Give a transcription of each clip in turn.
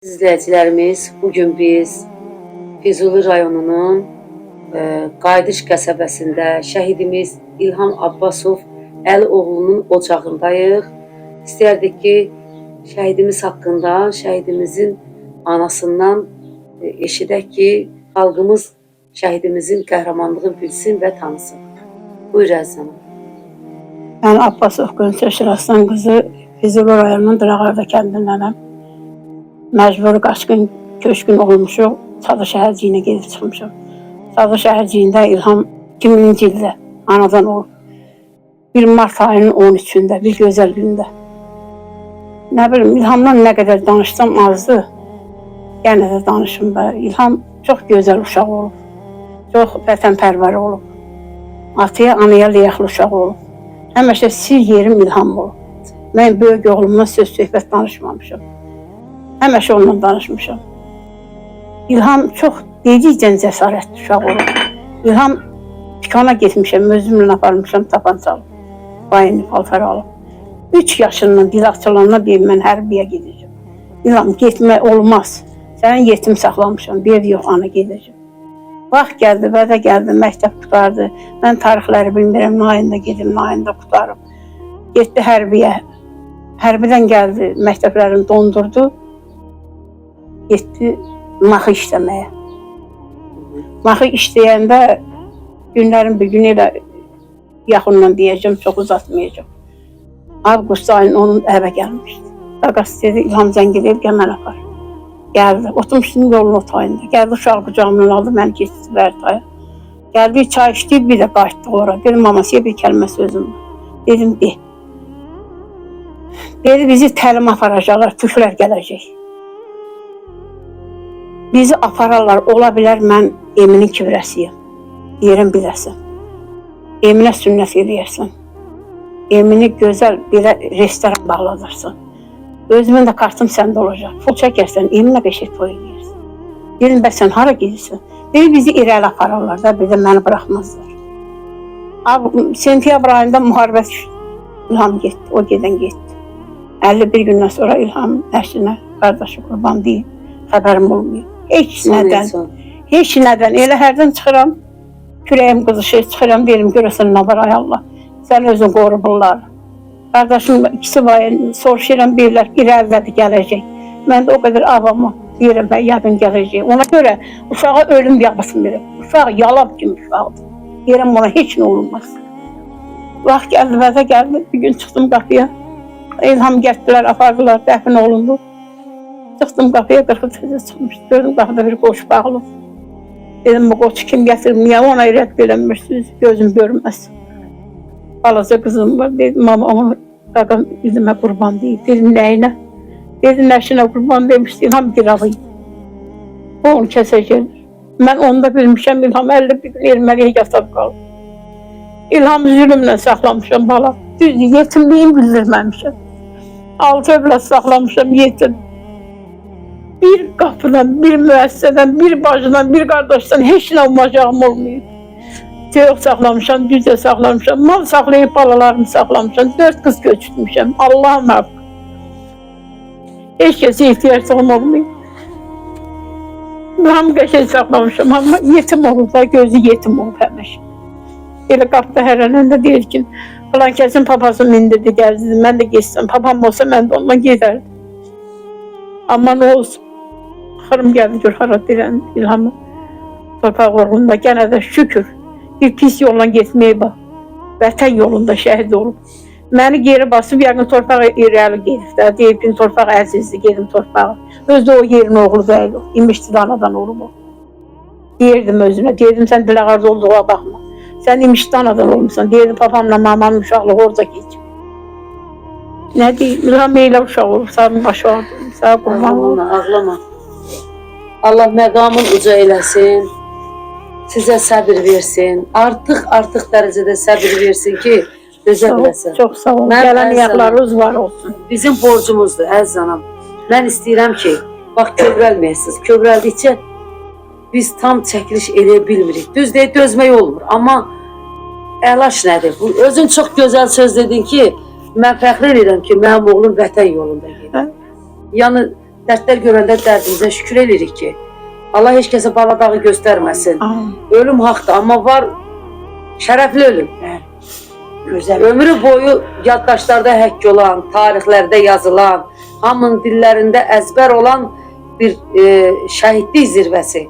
İzləyicilərimiz, bugün biz Füzuli rayonunun Qayıdış qəsəbəsində şəhidimiz İlham Abbasov Əlioğlunun ocağındayıq. İstəyərdik ki, şəhidimiz haqqında, şəhidimizin anasından eşidək ki, xalqımız şəhidimizin qəhrəmanlığını bilsin və tanısın. Buyur Əzizəm. Mən Abbasov Gönçə Şiraslan qızı Füzuli rayonunun Dırağarda kəndindənəm. Məcburi qaçqın, köçkün olmuşuq, Sadı şəhərciyinə gedib çıxmışam. Sadı şəhərciyində İlham 2000-ci ildə anadan olub. 1 mart ayının 13-də, bir gözəl gündə. Nə bilim, İlhamdan nə qədər danışsam azdır, yenə də danışım. İlham çox gözəl uşaq olub, çox vətənpərvər olub. Ataya, anaya liyaqlı uşaq olub. Həmişə sir yerim İlham olub. Mən böyük oğlumla söz-söhbət danışmamışam. Həmişə onunla danışmışam. İlham çox dedikcə cəsarətli uşaq olub. İlham dükana getmişəm, özümlə aparmışam tapançalı, bayını paltar alıb. 3 yaşından dil açılanına deyim, mən hərbiyə gedəcəm. İlham, getmək olmaz. Sənin yetim saxlamışam, bir ev yox, ana gedəcəm. Vaxt gəldi, vədə gəldi, məktəb qutardı. Mən tarixləri bilmirəm, nayında gedim, nayında qutarım. Getdi hərbiyə. Hərbidən gəldi, məktəblərini dondurdu. Getdi maxı işləməyə. Maxı işləyəndə günlərin bir günü ilə yaxından deyəcəm, çox uzatmayacaq. Avqust ayının onun əvə gəlmişdi. Qaqası dedi, İlham zəng edib, gəl mən apar. Gəldi, oturmuşdum yolun otayında. Gəldi, uşaq qucağımdan aldı, məni keçdi Bərtaya. Gəldi, çay içdi, bir də qayıtdı ora. Dedim, mamasıya bir kəlmə sözüm var. Dedim, de. Dedi, bizi təlim aparacaqlar, türklər gələcək. Bizi apararlar, ola bilər mən Eminin kivrəsiyəm. Yerin biləsən. Eminə sünnət eləyərsən. Emini gözəl bir restoran bağladırsan. Özümün də kartım səndə olacaq. Pul çəkərsən, Eminə beşik toy eləyərsən. Dedim, bəs sən hara gedirsən? Dedi, bizi irəli apararlar da, bir də məni buraxmazlar. Sentyabr ayında müharibə İlham getdi, o gedən getdi. 51 gündən sonra İlham əşinə, qardaşı qurban deyib, xəbərim olmuyor. Heç nədən, elə hərdən çıxıram, kürəyim qızışır, çıxıram, deyim, görəsən nə var, ay Allah, sən özün qorumurlar. Qardaşım ikisi var, soruşuram, deyirlər, irəlidədir, gələcək. Mən də o qədər avamı deyirəm, mən yadın gələcək. Ona görə uşağa ölüm yabısmıram. Uşaq yalan kimi uşaqdır. Deyirəm, ona heç nə olunmaz. Vaxt gəldi, vədə gəldi, bir gün çıxdım qapıya. İlham gəldilər, apardılar, dəfn olundu. Çıxdım qapıya, 40 təzə çıxmışdı. Gördüm, qapıda bir qoç bağlı. Dedim, bu qoçu kim gətirib, niyə ona irət beləmirsiniz, gözüm görməz. Balaca qızım var, dedim, ama onu qaqam üzümə qurban deyib. Dedim, nəyinə? Dedim, nəşinə qurban demişdi, İlham giravı. O onu kəsəcəkdir. Mən onda bilmişəm, İlham 51 gün erməliyə yataq qalıb. İlham zülümlə saxlamışam bala. Düzdür, yetimliyim bildirməmişəm. 6 övlad saxlamışam, yetim. Bir qapıdan, bir müəssisədən, bir bacıdan, bir qardaşdan heç nə ummacağım olmayıb. Yox saxlamışam, düzə saxlamışam, mal saxlayıb balalarımı saxlamışam, 4 qız göçürtmüşəm, Allah'ım haqqı. Heç kəsə ehtiyacım olmayıb. Hamı qəşəng saxlamışam, amma yetim olub da, gözü yetim olub həmişə. Elə qapıda hərələndə deyir ki, falan kəsin papası mindirdi, gəldi, mən də geçsəm, papam olsa mən də onunla gedərdim. Amma nə olsun, axırım gəldi, gör, hara deyirəm, İlhamı torpaq uğrunda, gənə də şükür, bir pis yolla getməyə bax, vətən yolunda şəhid olub. Məni geri basıb, yəqin torpaq irəli gedib də, deyib ki, torpaq əzizdir, gedim torpağa. Özdə o yerin oğlu deyil, imişdi anadan olub o. Deyirdim özünə, deyirdim, sən Dırağarda olduğuna baxma. Sən imişdi anadan olmuşsan, deyirdim, papamla mamanın uşaqlığı orada geçib. Nə deyim, İlham elə uşaq olub, sağın başı vardı, sağ qurban olub. Ağlama. Allah məqamın uca eləsin, sizə səbir versin, artıq dərəcədə səbir versin ki, dözə biləsin. Çox sağ olun, gələn ayaqlarınız var olsun. Bizim borcumuzdur, əziz anam. Mən istəyirəm ki, bax, kövrəlməyəsiniz. Kövrəldikcə biz tam çəkiliş eləyə bilmirik. Düz deyil, dözmək olmur. Amma əlaş nədir? Özün çox gözəl söz dedin ki, mən fəxr edirəm ki, mənim oğlum vətən yolunda gedir. Yəni, dərdlər görəndə dərdimizə şükür edirik ki, Allah heç kəsə bala dağı göstərməsin. Amin. Ölüm haqdır, amma var şərəfli ölüm. Gözəl. Ömrü boyu yaddaşlarda həkk olan, tarixlərdə yazılan, hamının dillərində əzbər olan bir şəhidlik zirvəsi.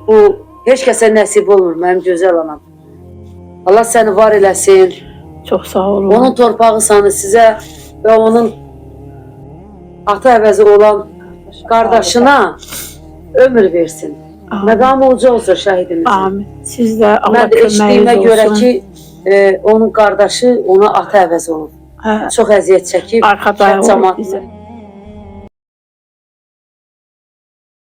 Bu heç kəsə nəsib olmur mənim gözəl anam. Allah səni var eləsin. Çox sağ olun. Onun torpağı sanı sizə və onun ata əvəzi olan qardaşına ömür versin. Amin. Məqamı uca olsa şəhidimizin. Amin. Siz də Allah Mən də eşitdiyimə köməyiniz görə olsun. ki, onun qardaşı ona ata əvəzi olub. Hə, Çox əziyyət çəkib. arxada kənd olub camaatı bizə.